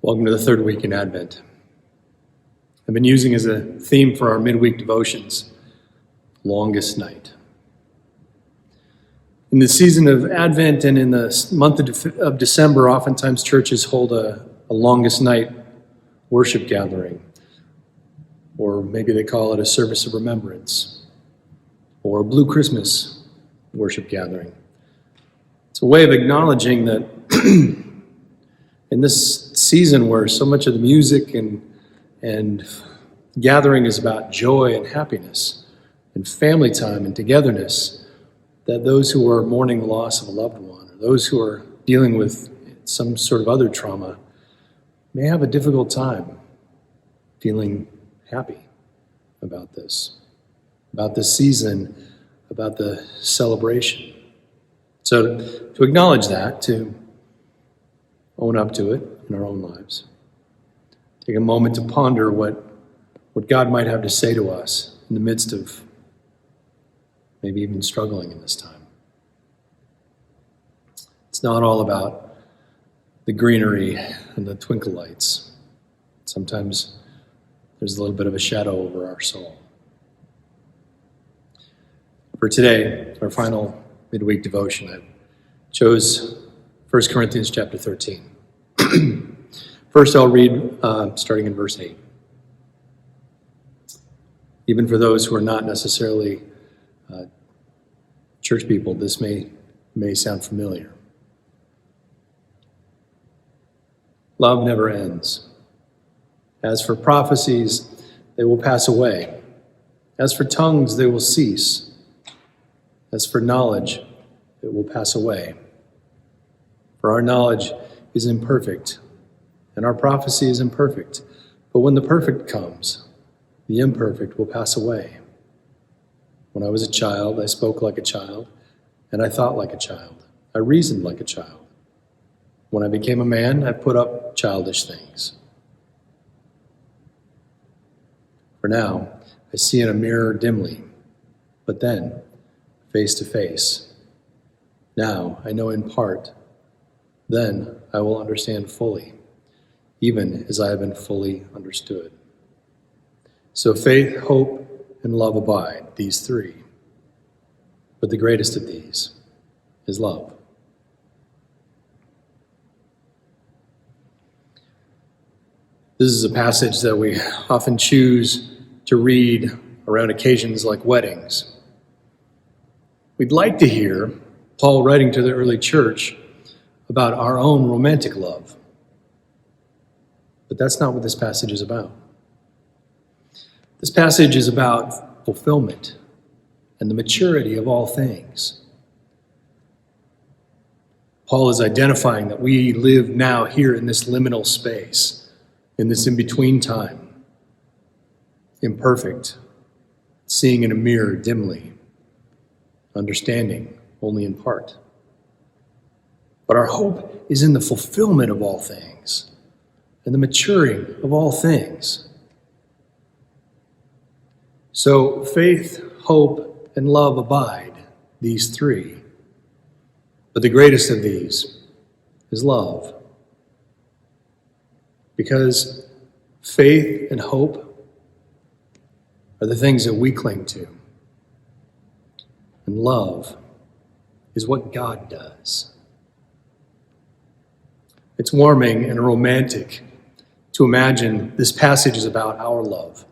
Welcome to the third week in Advent. I've been using as a theme for our midweek devotions, Longest Night. In the season of Advent and in the month of December, oftentimes churches hold a Longest Night worship gathering, or maybe they call it a service of remembrance, or a Blue Christmas worship gathering. It's a way of acknowledging that in this season where so much of the music and gathering is about joy and happiness and family time and togetherness, that those who are mourning the loss of a loved one or those who are dealing with some sort of other trauma may have a difficult time feeling happy about this season, about the celebration. So to acknowledge that, to own up to it in our own lives. Take a moment to ponder what God might have to say to us in the midst of maybe even struggling in this time. It's not all about the greenery and the twinkle lights. Sometimes there's a little bit of a shadow over our soul. For today, our final midweek devotion, I chose 1 Corinthians chapter 13. First, I'll read starting in verse 8. Even for those who are not necessarily church people, this may sound familiar. Love never ends. As for prophecies, they will pass away. As for tongues, they will cease. As for knowledge, it will pass away. For our knowledge is imperfect, and our prophecy is imperfect. But when the perfect comes, the imperfect will pass away. When I was a child, I spoke like a child, and I thought like a child. I reasoned like a child. When I became a man, I put up childish things. For now, I see in a mirror dimly, but then, face to face. Now I know in part. Then I will understand fully, even as I have been fully understood. So faith, hope, and love abide, these three. But the greatest of these is love. This is a passage that we often choose to read around occasions like weddings. We'd like to hear Paul writing to the early church about our own romantic love. But that's not what this passage is about. This passage is about fulfillment and the maturity of all things. Paul is identifying that we live now here in this liminal space, in this in-between time, imperfect, seeing in a mirror dimly, understanding only in part. But our hope is in the fulfillment of all things and the maturing of all things. So faith, hope, and love abide, these three. But the greatest of these is love. Because faith and hope are the things that we cling to. And love is what God does. It's warming and romantic to imagine this passage is about our love.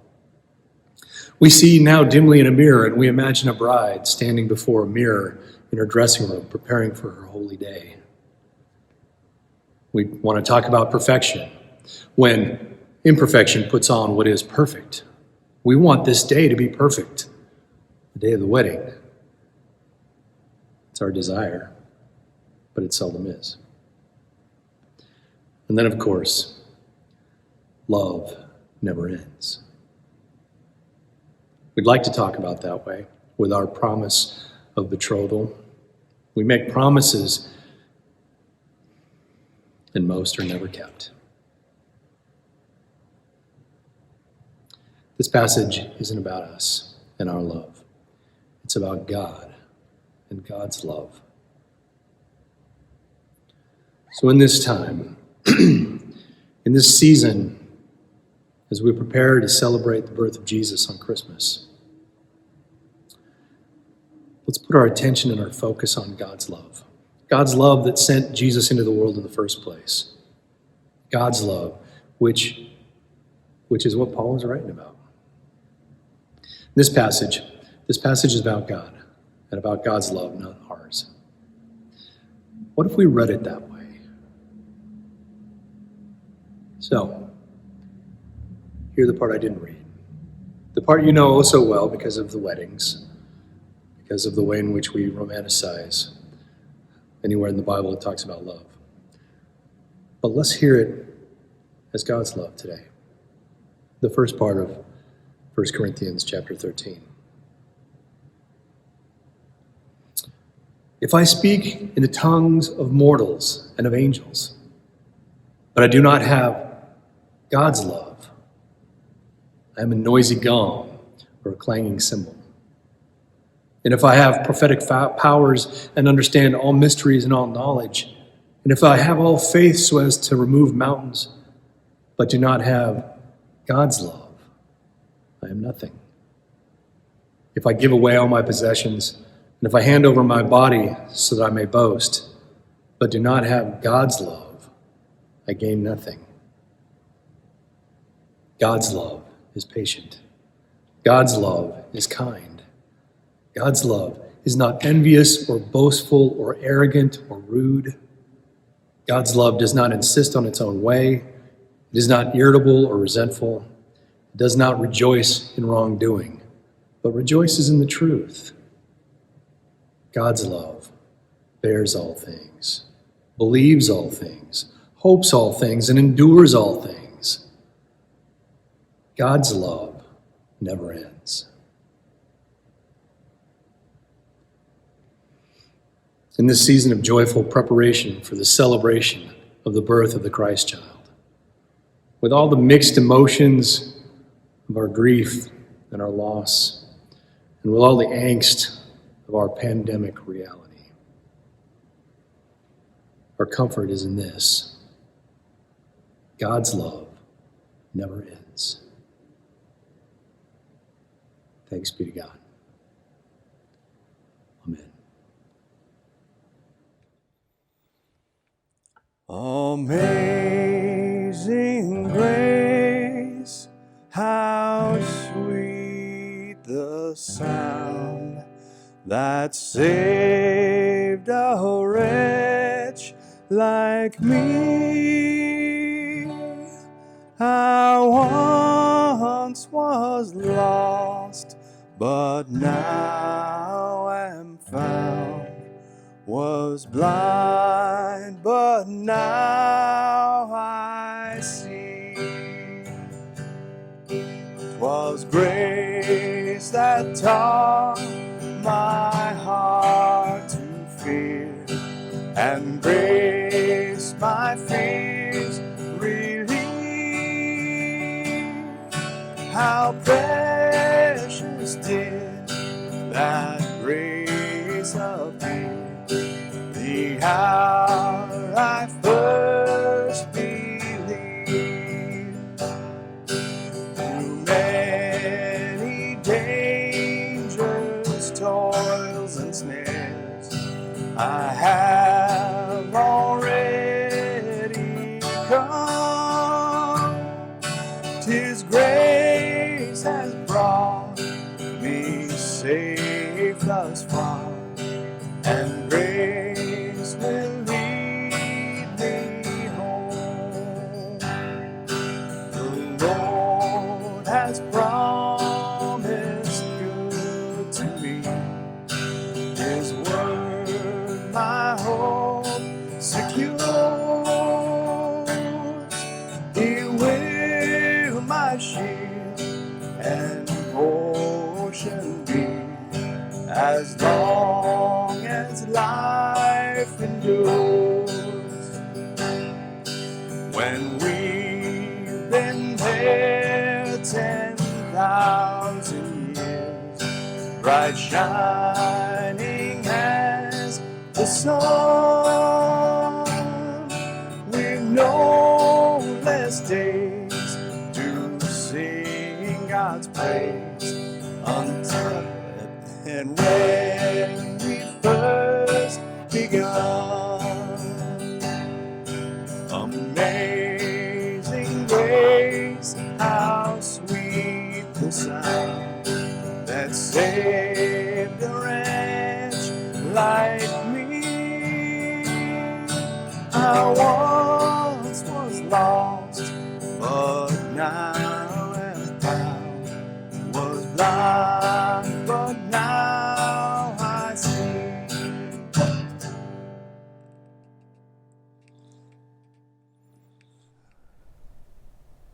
We see now dimly in a mirror, and we imagine a bride standing before a mirror in her dressing room, preparing for her holy day. We want to talk about perfection, when imperfection puts on what is perfect. We want this day to be perfect, the day of the wedding. It's our desire, but it seldom is. And then, of course, love never ends. We'd like to talk about that way with our promise of betrothal. We make promises, and most are never kept. This passage isn't about us and our love. It's about God and God's love. So in this time, In this season, as we prepare to celebrate the birth of Jesus on Christmas, let's put our attention and our focus on God's love. God's love that sent Jesus into the world in the first place. God's love, which is what Paul is writing about. This passage is about God and about God's love, not ours. What if we read it that way? So, here's the part I didn't read. The part you know oh so well because of the weddings, because of the way in which we romanticize anywhere in the Bible it talks about love. But let's hear it as God's love today. The first part of 1 Corinthians chapter 13. If I speak in the tongues of mortals and of angels, but I do not have God's love, I am a noisy gong or a clanging cymbal. And if I have prophetic powers and understand all mysteries and all knowledge, and if I have all faith so as to remove mountains, but do not have God's love, I am nothing. If I give away all my possessions, and if I hand over my body so that I may boast, but do not have God's love, I gain nothing. God's love is patient. God's love is kind. God's love is not envious or boastful or arrogant or rude. God's love does not insist on its own way. It is not irritable or resentful. It does not rejoice in wrongdoing, but rejoices in the truth. God's love bears all things, believes all things, hopes all things, and endures all things. God's love never ends. In this season of joyful preparation for the celebration of the birth of the Christ child, with all the mixed emotions of our grief and our loss, and with all the angst of our pandemic reality, our comfort is in this: God's love never ends. Thanks be to God. Amazing grace, how sweet the sound that saved a wretch like me. I once was lost, but now am found. Was blind, but now I see. 'Twas grace that taught my heart to fear, and grace my fears relieved. How precious did that grace appear the hour I first believed. Through many dangers, toils, and snares, I have already come. 'Tis grace has brought me safe thus far, and grace will lead me home. The Lord has promised good to me. His word my hope secures. He will my shield and portion be, as long as life endures. When we've been there 10,000 years, bright shining as the sun, with no less endless days to sing God's praise until and when we first begun. Amazing grace, how sweet the sound that saved a wretch like me. I once was lost, but now am found. Was blind, but now I see.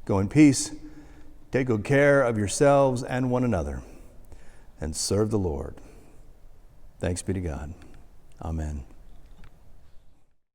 Go in peace. Take good care of yourselves and one another, and serve the Lord. Thanks be to God. Amen.